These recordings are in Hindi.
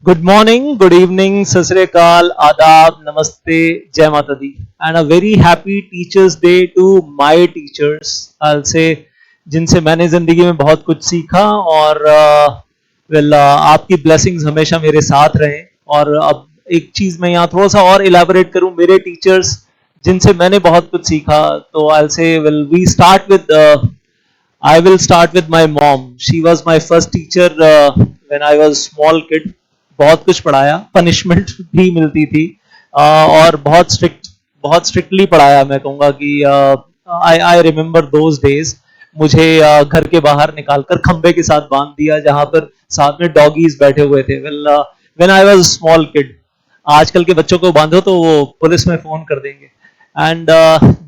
Good morning, good evening, सत श्री अकाल, आदाब, नमस्ते, जय माता दी, and a very happy Teachers Day to my teachers. I'll say जिनसे मैंने जिंदगी में बहुत कुछ सीखा और आपकी blessings हमेशा मेरे साथ रहें. और अब एक चीज मैं यहाँ थोड़ा सा और elaborate करूँ, मेरे teachers जिनसे मैंने बहुत कुछ सीखा, तो I'll say I will start with my mom. She was my first teacher when I was small kid. बहुत कुछ पढ़ाया, पनिशमेंट भी मिलती थी और बहुत स्ट्रिक्टली पढ़ाया. मैं कहूँगा कि आई रिमेम्बर दोज डेज. मुझे घर के बाहर निकालकर खंबे के साथ बांध दिया जहां पर साथ में डॉगीज बैठे हुए थे. When I was small kid. आजकल के बच्चों को बांधो तो वो पुलिस में फोन कर देंगे. And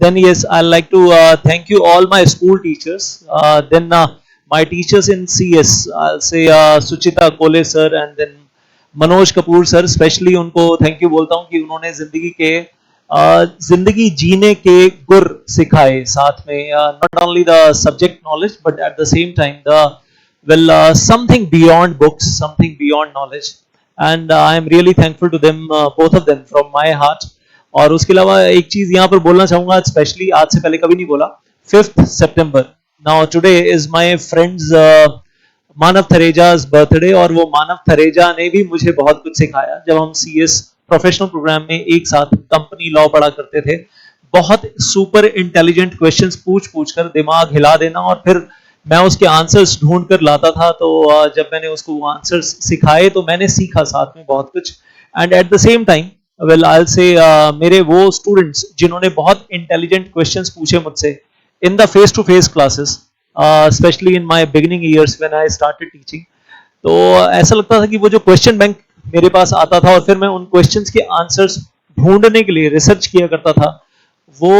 then yes, I like to thank you all my school teachers. Then my teachers in CS, I'll say Suchita Kole sir and then Manoj Kapoor sir. Specially उनको थैंक यू बोलता हूँ कि उन्होंने जिंदगी जीने के गुर सिखाए साथ में. Not only the subject knowledge but at the same time the something beyond books, something beyond knowledge. And I am really thankful to them, both of them from my heart. और उसके अलावा एक चीज यहाँ पर बोलना चाहूंगा, स्पेशली आज से पहले कभी नहीं बोला. 5th September. Now today is my friends Manav Thareja's birthday. और वो मानव थरेजा ने भी मुझे बहुत कुछ सिखाया. जब हम CS प्रोफेशनल प्रोग्राम में एक साथ कंपनी लॉ पढ़ा करते थे, बहुत सुपर इंटेलिजेंट क्वेश्चंस पूछ कर दिमाग हिला देना और फिर मैं उसके आंसर्स ढूंढ कर लाता था. तो जब मैंने उसको आंसर्स सिखाए तो मैंने सीखा साथ में बहुत कुछ. And eight the same time I'll say मेरे वो स्टूडेंट्स जिन्होंने बहुत इंटेलिजेंट क्वेश्चंस पूछे मुझसे in the face to face classes, especially in my beginning years when I started teaching. तो ऐसा लगता था कि वो जो क्वेश्चन बैंक मेरे पास आता था और फिर मैं उन क्वेश्चंस के आंसर्स ढूंढने के लिए रिसर्च किया करता था. वो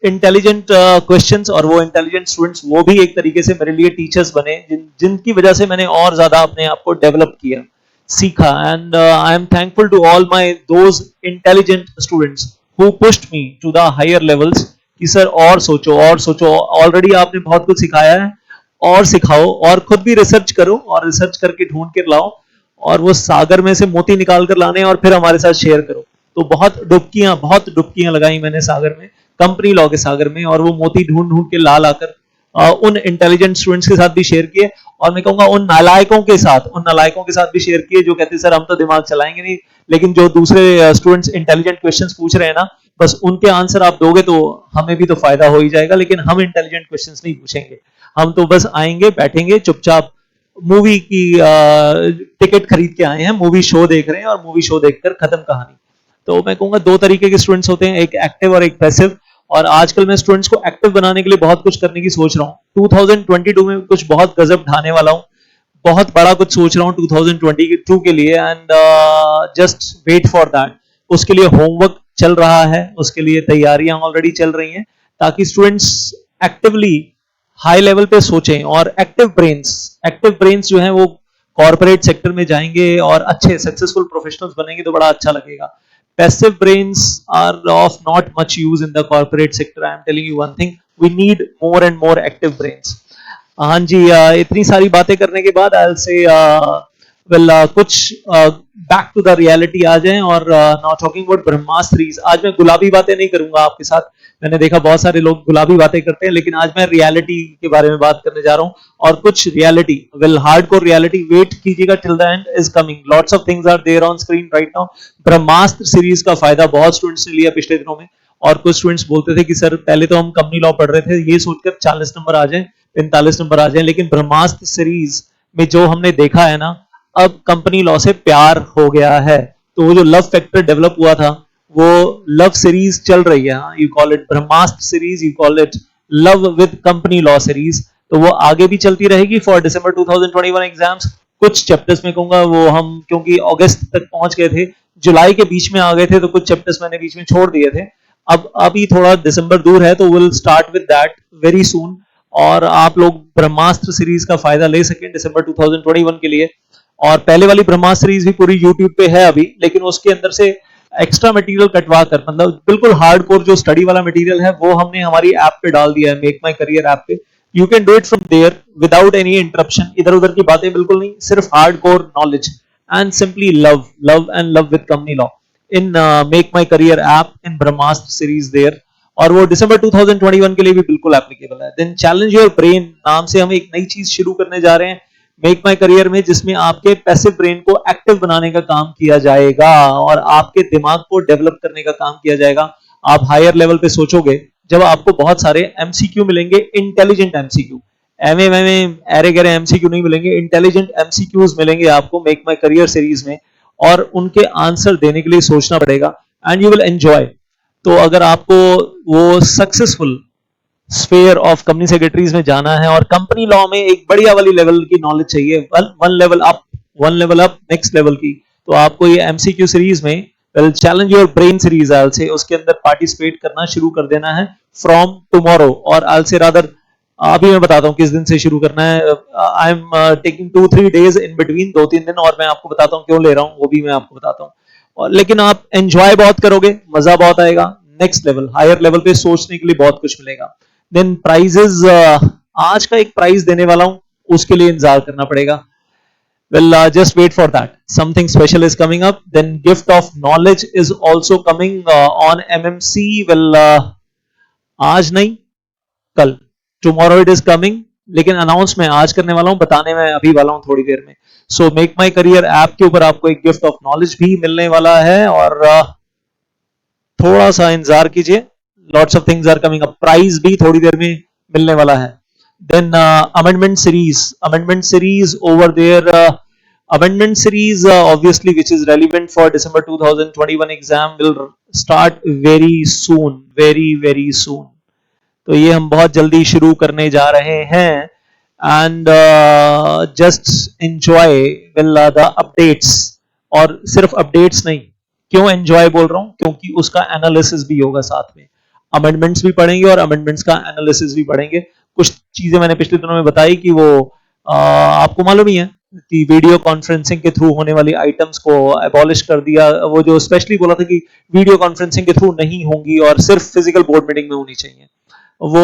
इंटेलिजेंट क्वेश्चंस और वो इंटेलिजेंट स्टूडेंट्स, वो भी एक तरीके से मेरे लिए टीचर्स बने जिनकी वजह से मैंने और ज्यादा अपने आप को डेवलप किया, सीखा. And I am thankful to all my those intelligent students who pushed me to the higher levels कि सर और सोचो, ऑलरेडी आपने बहुत कुछ सिखाया है और सिखाओ, और खुद भी रिसर्च करो और रिसर्च करके ढूंढ कर लाओ और वो सागर में से मोती निकाल कर लाने और फिर हमारे साथ शेयर करो. तो बहुत डुबकियां लगाई मैंने सागर में, कंपनी लॉ के सागर में, और वो मोती ढूंढ के ला लाकर उन इंटेलिजेंट स्टूडेंट्स के साथ भी शेयर किए. और मैं कहूंगा उन नालायकों के साथ भी शेयर किए जो कहते सर हम तो दिमाग चलाएंगे नहीं, लेकिन जो दूसरे स्टूडेंट्स इंटेलिजेंट क्वेश्चंस पूछ रहे हैं ना, बस उनके आंसर आप दोगे तो हमें भी तो फायदा हो ही जाएगा. लेकिन हम इंटेलिजेंट क्वेश्चंस नहीं पूछेंगे, हम तो बस आएंगे, बैठेंगे चुपचाप, मूवी की टिकट खरीद के आए हैं, मूवी शो देख रहे हैं और मूवी शो देखकर खत्म कहानी. तो मैं कहूंगा दो तरीके के स्टूडेंट्स होते हैं, एक एक्टिव और एक पैसिव. और आजकल मैं स्टूडेंट्स को एक्टिव बनाने के लिए बहुत कुछ करने की सोच रहा हूँ. 2022 में कुछ बहुत गजब ढाने वाला हूँ, बहुत बड़ा कुछ सोच रहा हूँ 2022 के लिए. And just wait for that. उसके लिए होमवर्क चल रहा है, उसके लिए तैयारियां ऑलरेडी चल रही हैं, ताकि स्टूडेंट्स एक्टिवली हाई लेवल पे सोचें. और एक्टिव ब्रेन्स जो हैं वो कॉर्पोरेट सेक्टर में जाएंगे और अच्छे सक्सेसफुल प्रोफेशनल्स बनेंगे तो बड़ा अच्छा लगेगा. Passive brains are of not much use in the corporate sector. I am telling you one thing, we need more and more active brains. हाँ जी, इतनी सारी बातें करने के बाद I'll say कुछ back to the reality आ जाएं. और now talking about ब्रह्मास्त्रीज. आज मैं गुलाबी बातें नहीं करूंगा आपके साथ. मैंने देखा बहुत सारे लोग गुलाबी बातें करते हैं, लेकिन आज मैं रियलिटी के बारे में बात करने जा रहा हूँ. और कुछ रियलिटी, हार्डकोर रियलिटी. वेट कीजिएगा till the end, is coming. Lots of things are there on screen right now. Brahmastra series का फायदा बहुत स्टूडेंट्स ने लिया पिछले दिनों में. और कुछ स्टूडेंट्स बोलते थे कि सर पहले तो हम कंपनी लॉ पढ़ रहे थे, ये सोचकर 40 नंबर आ जाए, 45 नंबर आ जाए, लेकिन ब्रह्मास्त्र सीरीज में जो हमने देखा है ना, अब कंपनी लॉ से प्यार हो गया है. तो वो जो लव फैक्टर डेवलप हुआ था, वो लव सीरीज चल रही है. You call it Brahmastra series, you call it love with company law series. तो वो आगे भी चलती रहेगी फॉर December 2021 एग्जाम्स. कुछ चैप्टर्स में कहूंगा वो हम, क्योंकि अगस्त तक पहुंच गए थे, जुलाई के बीच में आ गए थे, तो कुछ चैप्टर्स मैंने बीच में छोड़ दिए थे. अब अभी थोड़ा दिसंबर दूर है, तो will start with that very soon. और आप लोग ब्रह्मास्त्र सीरीज का फायदा ले सकें December 2021 के लिए. और पहले वाली ब्रह्मास्त्र सीरीज भी पूरी YouTube पे है अभी, लेकिन उसके अंदर से एक्स्ट्रा मटेरियल कटवा कर, मतलब बिल्कुल हार्डकोर जो स्टडी वाला मटेरियल है वो हमने हमारी ऐप पे डाल दिया है, मेक माई करियर ऐप पे. You can do it from there without any interruption. इधर उधर की बातें बिल्कुल नहीं, सिर्फ hardcore knowledge. and simply love and love with company law in Make My Career app in Brahmastra series there. और वो दिसंबर 2021 के लिए भी बिल्कुल एप्लीकेबल है. देन चैलेंज योर ब्रेन नाम से हम एक नई चीज शुरू करने जा रहे हैं मेक माई करियर में, जिसमें आपके पैसिव ब्रेन को एक्टिव बनाने का काम किया जाएगा और आपके दिमाग को डेवलप करने का काम किया जाएगा. आप हायर लेवल पे सोचोगे जब आपको बहुत सारे एमसीक्यू मिलेंगे, इंटेलिजेंट एमसीक्यू, एरे गहरे एमसीक्यू नहीं मिलेंगे, इंटेलिजेंट एमसीक्यूज मिलेंगे आपको मेक माई करियर सीरीज में, और उनके आंसर देने के लिए सोचना पड़ेगा एंड यू विल एंजॉय. तो अगर आपको वो successful sphere of company secretaries में जाना है और कंपनी लॉ में एक बढ़िया वाली लेवल की नॉलेज चाहिए, one level up next level की, तो आपको ये एमसीक्यू सीरीज में well challenge your brain series all से उसके अंदर पार्टिसिपेट करना शुरू कर देना है फ्रॉम टुमारो. और आल से रादर अभी मैं बताता हूँ किस दिन से शुरू करना है. I am taking 2-3 days in between, 2-3 दिन, और मैं आपको बताता हूँ क्यों ले रहा हूँ, वो भी मैं आपको बताता हूँ. और लेकिन आप एंजॉय बहुत करोगे, मजा बहुत आएगा, नेक्स्ट लेवल हायर लेवल पे सोचने के लिए बहुत कुछ मिलेगा. देन प्राइजेस, आज का एक प्राइज देने वाला हूं, उसके लिए इंतजार करना पड़ेगा. Well, just wait for that. Something special is coming up. Then gift of knowledge is also coming on MMC. Well, आज नहीं, कल, tomorrow it is coming. लेकिन अनाउंस मैं आज करने वाला हूं, बताने में अभी वाला हूं थोड़ी देर में. So make my career app के ऊपर आपको एक गिफ्ट ऑफ नॉलेज भी मिलने वाला है और थोड़ा सा इंतजार कीजिए. Lots of things are coming up. Prize भी थोड़ी देर में मिलने वाला है. Then amendment series over there. Amendment series obviously which is relevant for December 2021 exam will start very soon, very soon. तो ये हम बहुत जल्दी शुरू करने जा रहे हैं and just enjoy the updates. और सिर्फ updates नहीं, क्यों enjoy बोल रहा हूँ, क्योंकि उसका analysis भी होगा साथ में. अमेंडमेंट्स भी पढ़ेंगे और अमेंडमेंट्स का एनालिसिस भी पढ़ेंगे. कुछ चीजें मैंने पिछले दिनों में बताई कि वो आपको मालूम ही है कि वीडियो कॉन्फ्रेंसिंग के थ्रू होने वाली आइटम्स को एबॉलिश कर दिया. वो जो स्पेशली बोला था कि वीडियो कॉन्फ्रेंसिंग के थ्रू नहीं होंगी और सिर्फ फिजिकल बोर्ड मीटिंग में होनी चाहिए, वो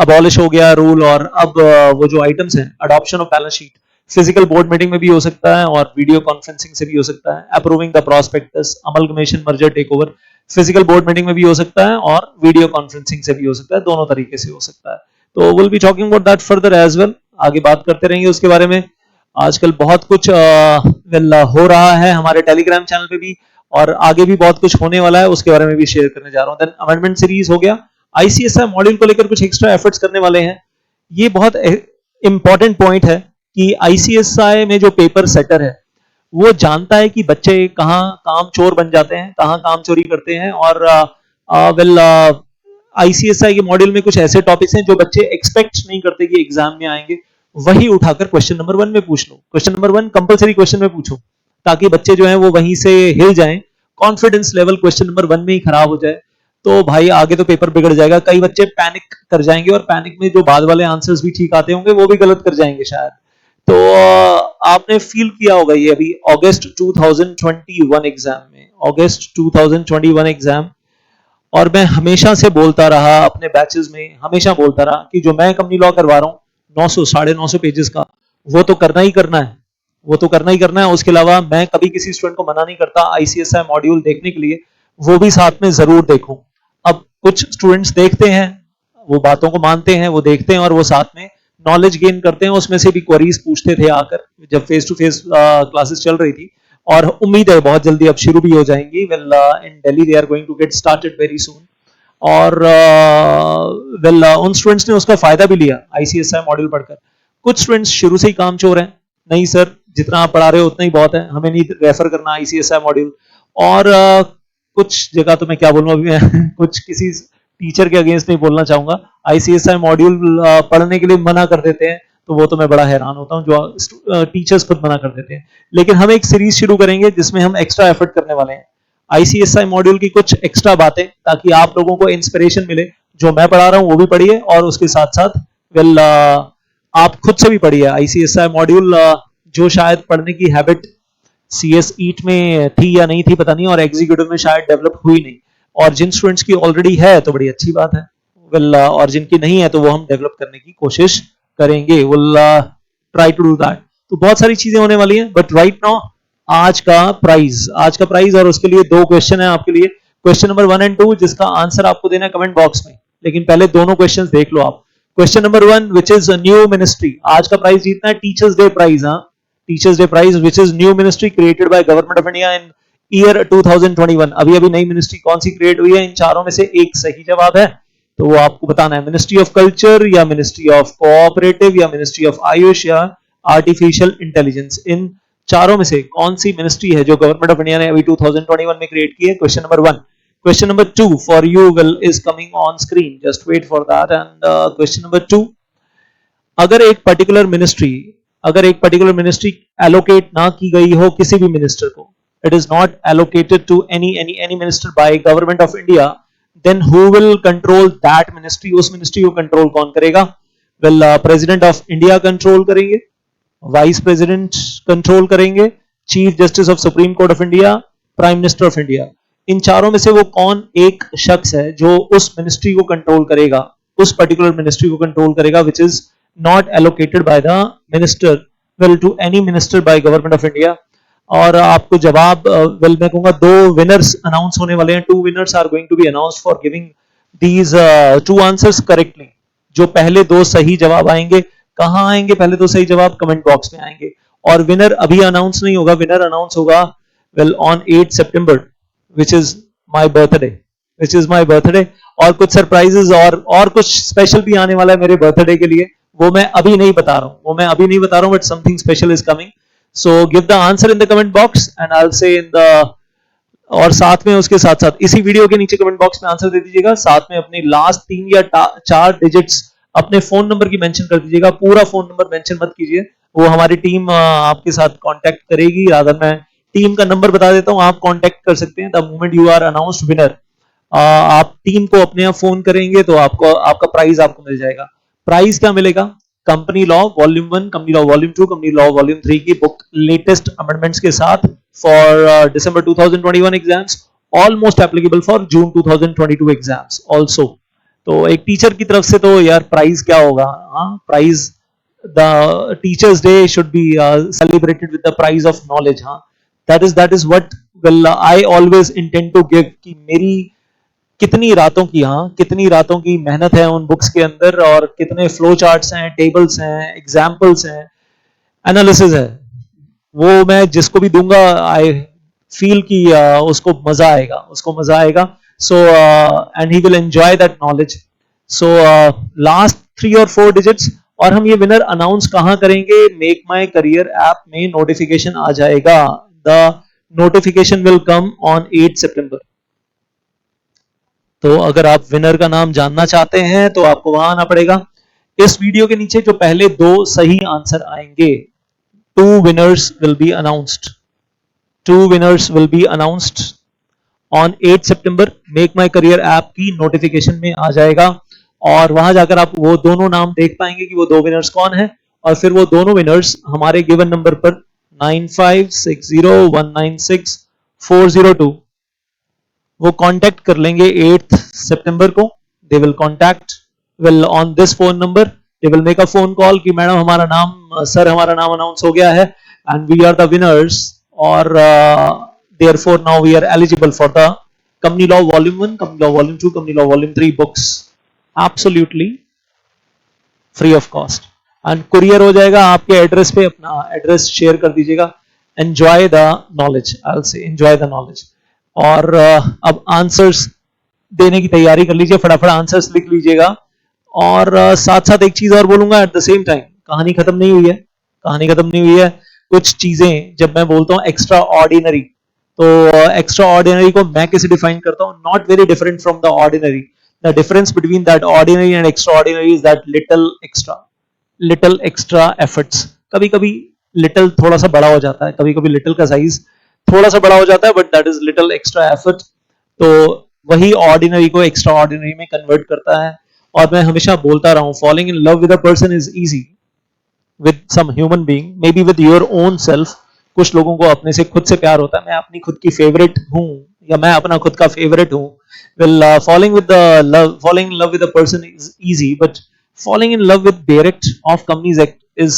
अबॉलिश हो गया रूल. और अब वो जो आइटम्स हैं, adoption of balance sheet physical board meeting में भी हो सकता है और वीडियो कॉन्फ्रेंसिंग से भी हो सकता है. Approving the prospectus, amalgamation, merger, take over physical board meeting में भी हो सकता है और वीडियो कॉन्फ्रेंसिंग से भी हो सकता है, दोनों तरीके से हो सकता है. तो will be talking about that further as well. आगे बात करते रहेंगे उसके बारे में. आजकल बहुत कुछ हो रहा है हमारे टेलीग्राम चैनल पे भी और आगे भी बहुत कुछ होने वाला है, उसके बारे में भी शेयर करने जा रहा हूं. देन अमेंडमेंट सीरीज हो गया. आईसीएसआई मॉड्यूल को लेकर कुछ एक्स्ट्रा एफर्ट्स करने वाले हैं. ये बहुत इंपॉर्टेंट पॉइंट है कि आईसीएसआई में जो पेपर सेटर है वो जानता है कि बच्चे कहाँ काम चोर बन जाते हैं, कहाँ काम चोरी करते हैं. और आईसीएसआई के मॉड्यूल में कुछ ऐसे टॉपिक्स हैं जो बच्चे एक्सपेक्ट नहीं करते कि एग्जाम में आएंगे, वही उठाकर क्वेश्चन नंबर 1 में पूछ लो. क्वेश्चन नंबर 1 कंपलसरी क्वेश्चन में पूछो ताकि बच्चे जो हैं वो वहीं से हिल जाएं. कॉन्फिडेंस लेवल क्वेश्चन नंबर 1 में ही खराब हो जाए तो भाई आगे तो पेपर बिगड़ जाएगा. कई बच्चे पैनिक कर जाएंगे और पैनिक में जो बाद वाले आंसर्स भी ठीक आते होंगे वो भी गलत कर जाएंगे शायद. तो आपने फील किया होगा ये अभी अगस्त 2021 एग्जाम में, अगस्त 2021 एग्जाम. और मैं हमेशा से बोलता रहा अपने बैचेस में, हमेशा बोलता रहा कि जो मैं कंपनी लॉ करवा रहा हूँ 900-950 पेजेस का, वो तो करना ही करना है, वो तो करना ही करना है. उसके अलावा मैं कभी किसी स्टूडेंट को मना नहीं करता आईसीएसआई मॉड्यूल देखने के लिए, वो भी साथ में जरूर देखूं. अब कुछ स्टूडेंट्स देखते हैं, वो बातों को मानते हैं, वो देखते हैं और वो साथ में नॉलेज गेन करते हैं. उसमें से भी क्वेरीज पूछते थे आकर जब फेस टू फेस क्लासेस चल रही थी और उम्मीद है बहुत जल्दी अब शुरू भी हो जाएंगी. Well in Delhi they are going to get started very soon. और वेल उन स्टूडेंट्स ने उसका फायदा भी लिया आईसीएसआई मॉड्यूल पढ़कर. कुछ स्टूडेंट्स शुरू से ही काम चोर हैं, नहीं सर जितना आप पढ़ा रहे हो उतना ही बहुत है, हमें नहीं रेफर करना आईसीएसआई मॉड्यूल. और कुछ जगह तो मैं क्या बोलूं अभी मैं कुछ किसी टीचर के अगेंस्ट नहीं बोलना चाहूंगा, आईसीएसआई मॉड्यूल पढ़ने के लिए मना कर देते हैं, तो वो तो मैं बड़ा हैरान होता हूं जो टीचर्स खुद मना कर देते हैं. लेकिन हम एक सीरीज शुरू करेंगे जिसमें हम एक्स्ट्रा एफर्ट करने वाले हैं आईसीएसआई मॉड्यूल की कुछ एक्स्ट्रा बातें, ताकि आप लोगों को इंस्पिरेशन मिले. जो मैं पढ़ा रहा हूं वो भी पढ़िए और उसके साथ साथ वेल आप खुद से भी पढ़िए आईसीएसआई मॉड्यूल. जो शायद पढ़ने की हैबिट सीएस ईट में थी या नहीं थी पता नहीं, और एग्जीक्यूटिव में शायद डेवलप हुई नहीं, और जिन स्टूडेंट्स की ऑलरेडी है तो बड़ी अच्छी बात है. वेल और जिनकी नहीं है तो वो हम डेवलप करने की कोशिश करेंगे. Will try to do that. तो बहुत सारी चीजें होने वाली हैं, बट राइट नाउ आज का प्राइस और उसके लिए दो क्वेश्चन है आपके लिए, क्वेश्चन नंबर 1 एंड 2, जिसका आंसर आपको देना है कमेंट बॉक्स में। लेकिन पहले दोनों क्वेश्चंस देख लो आप। Question number 1, which is new ministry, आज का प्राइस जीतना है टीचर्स डे प्राइज। हाँ, teachers day prize, which is new ministry created by government of India in year 2021। अभी अभी नई मिनिस्ट्री कौन सी क्रिएट हुई है? इन चारों में से एक सही जवाब है, तो वो आपको बताना है। मिनिस्ट्री ऑफ कल्चर या मिनिस्ट्री ऑफ कोऑपरेटिव या मिनिस्ट्री ऑफ आयुष या आर्टिफिशियल इंटेलिजेंस, इन चारों में से कौन सी मिनिस्ट्री है जो गवर्नमेंट ऑफ इंडिया ने अभी 2021 में क्रिएट की है? Question number 1। Question number 2 for you will is coming on screen, just wait for that. And question number 2, अगर एक पर्टिकुलर मिनिस्ट्री एलोकेट ना की गई हो किसी भी मिनिस्टर को, it is not allocated to any minister by government of India, then who will control that ministry? उस मिनिस्ट्री को कंट्रोल कौन करेगा? well president of India control करेंगे, वाइस प्रेसिडेंट कंट्रोल करेंगे, chief justice of supreme court of India, prime minister of India. इन चारों में से वो कौन एक शख्स है जो उस मिनिस्ट्री को कंट्रोल करेगा, उस पर्टिकुलर मिनिस्ट्री को कंट्रोल करेगा, which is not allocated by the minister well to any minister by government of India. और आपको जवाब वेल मैं कहूंगा दो विनर्स अनाउंस होने वाले हैं, 2 winners are going to be announced for giving these 2 answers correctly. जो पहले 2 सही जवाब आएंगे, कहां आएंगे पहले 2 सही जवाब? कमेंट बॉक्स में आएंगे। और विनर अभी अनाउंस नहीं होगा, विनर अनाउंस होगा well on 8 September which is my birthday. और कुछ सरप्राइजेस और कुछ स्पेशल भी आने वाला है मेरे बर्थडे के लिए, वो मैं अभी नहीं बता रहा हूं, but something special is coming. So give the answer in the comment box and I'll say in the, और साथ में उसके साथ साथ इसी वीडियो के नीचे कमेंट बॉक्स में आंसर दे दीजिएगा, साथ में अपनी लास्ट 3 या 4 डिजिट्स अपने फोन नंबर की मेंशन कर दीजिएगा। पूरा फोन नंबर मेंशन मत कीजिए, वो हमारी टीम आपके साथ कांटेक्ट करेगी। रादर मैं टीम का नंबर बता देता हूं, आप कांटेक्ट कर सकते हैं the moment you are announced winner. आप टीम को अपने आप फोन करेंगे तो आपका प्राइज आपको मिल जाएगा। प्राइज क्या मिलेगा? Company law volume 1, company law volume 2, company law volume 3 की बुक लेटेस्ट अमेंडमेंट्स के साथ for December 2021 exams, almost applicable for June 2022 exams also. तो एक टीचर की तरफ से तो यार प्राइज क्या होगा? हाँ, prize the teachers day should be celebrated with the prize of knowledge. हाँ, that is what will I always intend to give, कि मेरी कितनी रातों की मेहनत है उन बुक्स के अंदर, और कितने फ्लो चार्ट्स हैं, टेबल्स हैं, एग्जाम्पल्स हैं, एनालिसिस है, वो मैं जिसको भी दूंगा आई फील कि उसको मजा आएगा। So and he will enjoy that knowledge. So last 3 और 4 डिजिट्स, और हम ये विनर अनाउंस कहां करेंगे? मेक माई करियर ऐप में नोटिफिकेशन आ जाएगा। The notification will come on 8 सितंबर। तो अगर आप विनर का नाम जानना चाहते हैं तो आपको वहां आना पड़ेगा। इस वीडियो के नीचे जो पहले 2 सही आंसर आएंगे, 2 winners will be announced on 8 September. Make my career app की नोटिफिकेशन में आ जाएगा, और वहां जाकर आप वो दोनों नाम देख पाएंगे कि वो 2 विनर्स कौन है। और फिर वो दोनों विनर्स हमारे गिवन नंबर पर 9560196402 वो कांटेक्ट कर लेंगे 8 सितंबर को। They will contact on this phone number, they will make a phone call कि मैडम हमारा नाम अनाउंस हो गया है and we are the winners, और therefore now we are eligible for the company law volume 1, company law volume 2, company law volume 3 books absolutely free of cost, and courier हो जाएगा आपके एड्रेस पे। अपना एड्रेस शेयर कर दीजिएगा। Enjoy the knowledge, I will से एंजॉय द नॉलेज। और अब आंसर्स देने की तैयारी कर लीजिए, फटाफट आंसर्स लिख लीजिएगा। और साथ साथ एक चीज और बोलूंगा, एट द सेम टाइम कहानी खत्म नहीं हुई है। कुछ चीजें जब मैं बोलता हूं एक्स्ट्रा ऑर्डिनरी, तो एक्स्ट्रा ऑर्डिनरी को मैं कैसे डिफाइन करता हूं? Not very different from the ordinary. The difference between that ordinary and extra ordinary is that little extra efforts. कभी कभी लिटिल थोड़ा सा बड़ा हो जाता है, कभी कभी लिटिल का साइज थोड़ा सा बड़ा हो जाता है, but that is little extra effort. तो वही ऑर्डिनरी को एक्स्ट्रा ऑर्डिनरी में कन्वर्ट करता है। और मैं हमेशा बोलता रहा हूं, falling in love with a person is easy, with some human being, maybe with your own self. कुछ लोगों को अपने से खुद से प्यार होता है, मैं अपनी खुद की फेवरेट हूं, या मैं अपना खुद का फेवरेट हूं। Well falling in love with a person is easy, but fouling in love with direct of companies act is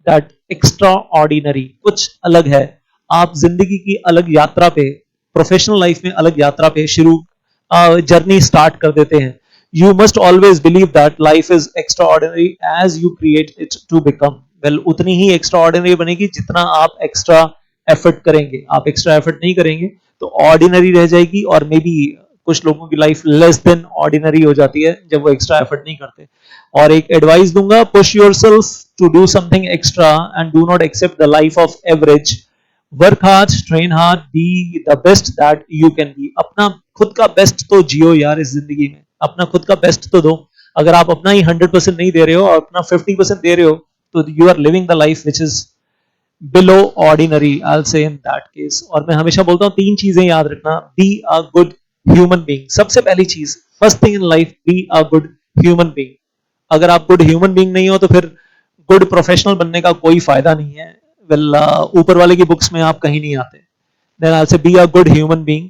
that extra ordinary, कुछ अलग है। आप जिंदगी की अलग यात्रा पे, प्रोफेशनल लाइफ में अलग यात्रा पे शुरू जर्नी स्टार्ट कर देते हैं. You must always believe that life is extraordinary as you create it to become. Well, उतनी ही extraordinary बनेगी जितना आप extra effort करेंगे. आप extra effort नहीं करेंगे तो ordinary रह जाएगी, और maybe कुछ लोगों की लाइफ less than ordinary हो जाती है जब वो extra effort नहीं करते. और एक एडवाइस दूंगा, push yourself to do something extra and do not accept the life of average. Work hard, train hard, be the best that you can be. अपना खुद का बेस्ट तो जियो यार इस जिंदगी में. अपना खुद का बेस्ट तो दो. अगर आप अपना ही 100% नहीं दे रहे हो और अपना 50% दे रहे हो तो you are living the life which is below ordinary, I will say in that case. और मैं हमेशा बोलता हूँ 3 चीजें याद रखना. B a good human being, सबसे पहली चीज, first thing in life, B a good human being. अगर आप गुड ह्यूमन बीइंग नहीं हो तो फिर गुड प्रोफेशनल बनने का कोई फायदा नहीं है. वेल, ऊपर वाले की बुक्स में आप कहीं नहीं आते. Then I will say be a good human being,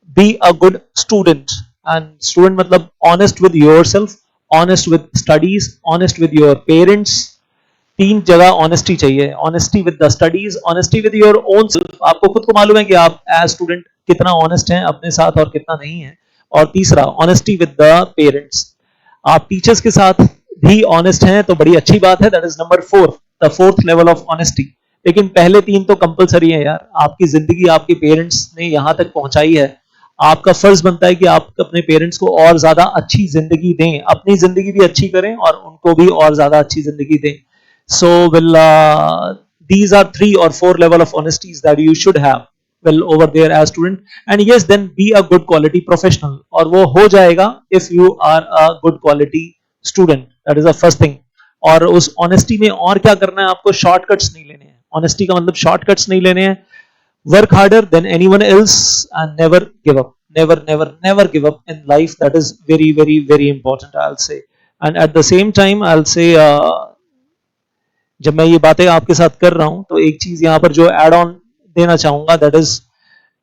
be a good student. And student मतलब honest with yourself, honest with studies, honest with your parents. 3 जगह honesty चाहिए. Honesty with the studies, honesty with your own self. आपको खुद को मालूम है कि आप as student कितना honest हैं अपने साथ और कितना नहीं है. और तीसरा, honesty with the parents. आप टीचर्स के साथ भी honest हैं तो बड़ी अच्छी बात है. That is number 4, the 4th level of honesty. लेकिन पहले 3 तो कंपलसरी है यार. आपकी जिंदगी आपके पेरेंट्स ने यहाँ तक पहुंचाई है. आपका फर्ज बनता है कि आप अपने पेरेंट्स को और ज्यादा अच्छी जिंदगी दें, अपनी जिंदगी भी अच्छी करें और उनको भी और ज्यादा अच्छी जिंदगी दें. So will these are 3 or 4 level of honesties that you should have well over there as student. And yes, then be a good quality professional, और वो हो जाएगा if you are a good quality student. That is the first thing. और उस honesty में और क्या करना है, आपको shortcuts नहीं लेने हैं. honesty का मतलब shortcuts नहीं लेने हैं. Work harder than anyone else and never give up. Never give up in life. That is very important, I'll say. And at the same time, I'll say, जब मैं ये बातें आपके साथ कर रहा हूं तो एक चीज यहाँ पर जो एड ऑन देना चाहूंगा, दैट इज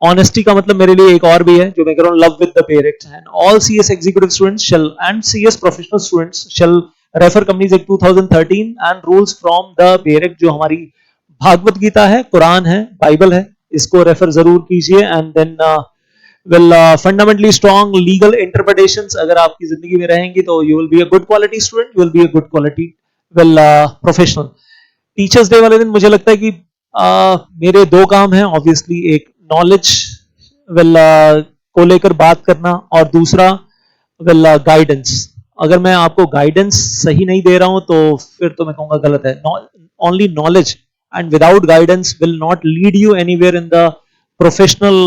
ऑनेस्टी का मतलब मेरे लिए एक और भी है जो मैं कह रहा हूँ, love with the parents. And all CS executive students shall and CS professional students shall refer companies act 2013 and rules from the parent, जो हमारी भागवत गीता है, कुरान है, बाइबल है, इसको रेफर जरूर कीजिए. And then well, fundamentally strong legal interpretations अगर आपकी जिंदगी में रहेंगी तो you will be a good quality student, you will be a good quality well professional. Teachers day वाले दिन मुझे लगता है कि मेरे 2 काम हैं. ऑब्वियसली एक नॉलेज वेल को लेकर बात करना, और दूसरा वेल गाइडेंस. अगर मैं आपको गाइडेंस सही नहीं दे रहा हूं तो फिर तो मैं कहूंगा गलत है. Only knowledge and without guidance will not lead you anywhere in the professional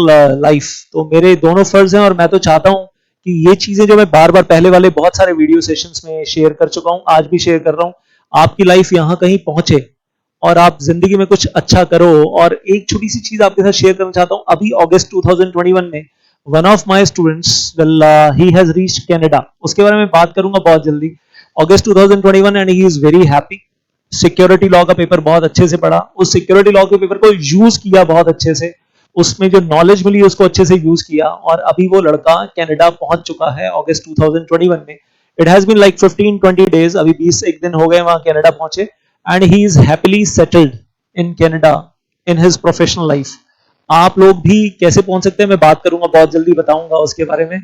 life. तो मेरे दोनों फर्ज हैं और मैं तो चाहता हूं कि ये चीजें जो मैं बार बार पहले वाले बहुत सारे वीडियो सेशंस में शेयर कर चुका हूं, आज भी शेयर कर रहा हूं, आपकी लाइफ यहां कहीं पहुंचे और आप जिंदगी में कुछ अच्छा करो. और एक छोटी सी चीज आपके साथ शेयर करना चाहता हूं. अभी अगस्त 2021 में one of my students well he has reached Canada. उसके बारे में बात करूंगा बहुत जल्दी. अगस्त 2021 and he is very happy. Security law का पेपर बहुत अच्छे से पढ़ा, उस सिक्योरिटी लॉ के पेपर को यूज किया बहुत अच्छे से, उसमें जो नॉलेज मिली उसको अच्छे से यूज किया, और अभी वो लड़का कनाडा पहुंच चुका है अगस्त 2021 में. It has been like 15-20 days, अभी 20-1 दिन हो गए वहां कनाडा पहुंचे, and he is happily settled in Canada in his professional life. आप लोग भी कैसे पहुंच सकते हैं मैं बात करूंगा, बहुत जल्दी बताऊंगा उसके बारे में.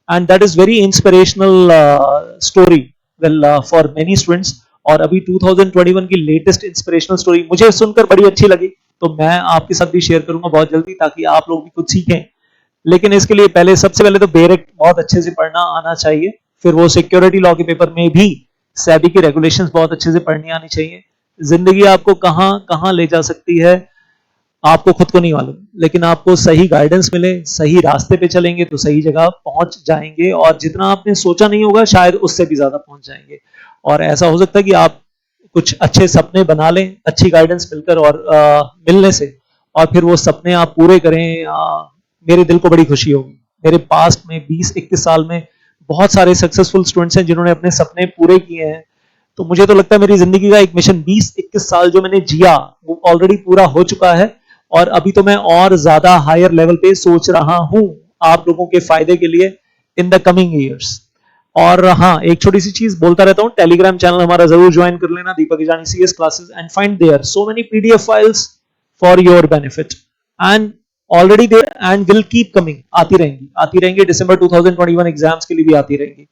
And that is very inspirational story well for many students. और अभी 2021 की लेटेस्ट इंस्पिरेशनल स्टोरी मुझे सुनकर बड़ी अच्छी लगी, तो मैं आपके साथ भी शेयर करूंगा बहुत जल्दी, ताकि आप लोग भी कुछ सीखें. लेकिन इसके लिए सबसे पहले तो बेरेक्ट बहुत अच्छे से पढ़ना आना चाहिए. फिर वो सिक्योरिटी लॉ के पेपर में भी सेबी की रेगुलेशंस बहुत अच्छे से पढ़नी आनी चाहिए. जिंदगी आपको कहां कहां ले जा सकती है आपको खुद को नहीं मालूम, लेकिन आपको सही गाइडेंस मिले, सही रास्ते पे चलेंगे तो सही जगह पहुंच जाएंगे, और जितना आपने सोचा नहीं होगा शायद उससे भी ज्यादा पहुंच जाएंगे. और ऐसा हो सकता है कि आप कुछ अच्छे सपने बना लें अच्छी गाइडेंस मिलकर और मिलने से, और फिर वो सपने आप पूरे करें. मेरे दिल को बड़ी खुशी होगी. मेरे पास्ट में 20-21 साल में बहुत सारे सक्सेसफुल स्टूडेंट्स हैं जिन्होंने अपने सपने पूरे किए हैं. तो मुझे तो लगता है मेरी जिंदगी का एक मिशन 20-21 साल जो मैंने जिया वो ऑलरेडी पूरा हो चुका है, और अभी तो मैं और ज्यादा हायर लेवल पे सोच रहा हूं आप लोगों के फायदे के लिए इन द कमिंग ईयर्स. और हाँ, एक छोटी सी चीज बोलता रहता हूँ, टेलीग्राम चैनल हमारा जरूर ज्वाइन कर लेना, Deepak Ijani CS classes, and find there so many PDF files for your benefit. and already there and will keep coming, आती रहेंगी दिसंबर 2021 एग्जाम्स के लिए भी आती रहेंगी।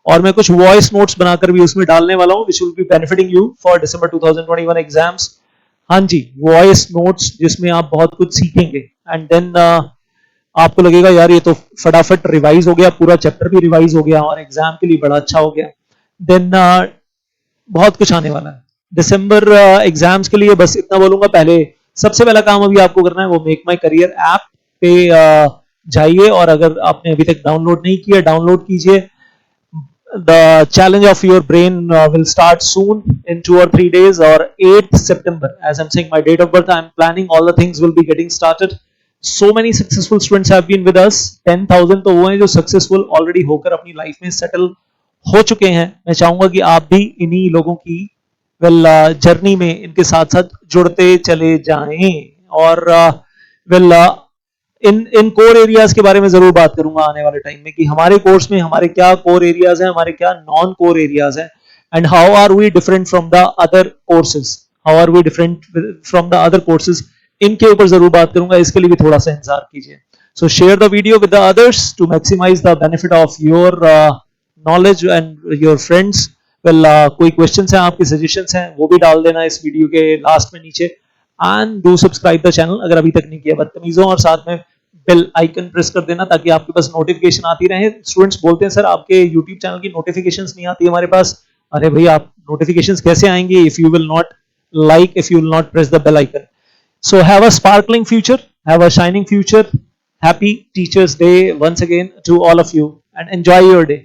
और मैं कुछ वॉइस नोट्स बनाकर भी उसमें डालने वाला हूँ, which will be benefiting you for December 2021 exams. हाँ जी, वॉइस नोट्स जिसमें आप बहुत कुछ सीखेंगे एंड देन आपको लगेगा यार ये तो फटाफट रिवाइज हो गया, पूरा चैप्टर भी रिवाइज हो गया और एग्जाम के लिए बड़ा अच्छा हो गया। देन बहुत कुछ आने वाला है दिसंबर एग्जाम्स के लिए। बस इतना बोलूंगा, पहले सबसे पहला काम अभी आपको करना है वो मेक माई करियर ऐप पे जाइए, और अगर आपने अभी तक डाउनलोड नहीं किया डाउनलोड कीजिए। The challenge of your brain will start soon in 2 or 3 days or 8th September. As I'm saying my date of birth, I'm planning all the things will be getting started. So many successful students have been with us. 10,000 तो वो हैं जो successful already होकर अपनी लाइफ में सेटल हो चुके हैं। मैं चाहूंगा कि आप भी इन्हीं लोगों की जर्नी में इनके साथ साथ जुड़ते चले जाएं। और इन कोर एरियाज के बारे में जरूर बात करूंगा आने वाले टाइम में कि हमारे कोर्स में हमारे क्या कोर एरियाज हैं, हमारे क्या नॉन कोर एरियाज हैं, and how are we different from the other courses, how are we different from the other courses, इनके ऊपर जरूर बात करूंगा। इसके लिए भी थोड़ा सा इंतजार कीजिए। So share the video with the others to maximise the benefit of your knowledge and your friends. Well कोई क्वेश्चंस हैं, आपके सजेशंस हैं, वो भी डाल देना इस वीडियो के लास्ट में नीचे। And do subscribe the channel अगर अभी तक नहीं किया बदतमीजों, और साथ में बेल आइकन प्रेस कर देना ताकि आपके पास नोटिफिकेशन आती रहे। स्टूडेंट्स बोलते हैं सर आपके यूट्यूब चैनल की नोटिफिकेशंस नहीं आती हमारे पास। अरे भाई, आप नोटिफिकेशंस कैसे आएंगे if you will not like, if you will not press the bell icon. So have a sparkling future, have a shining future. Happy teachers day once again to all of you and enjoy your day.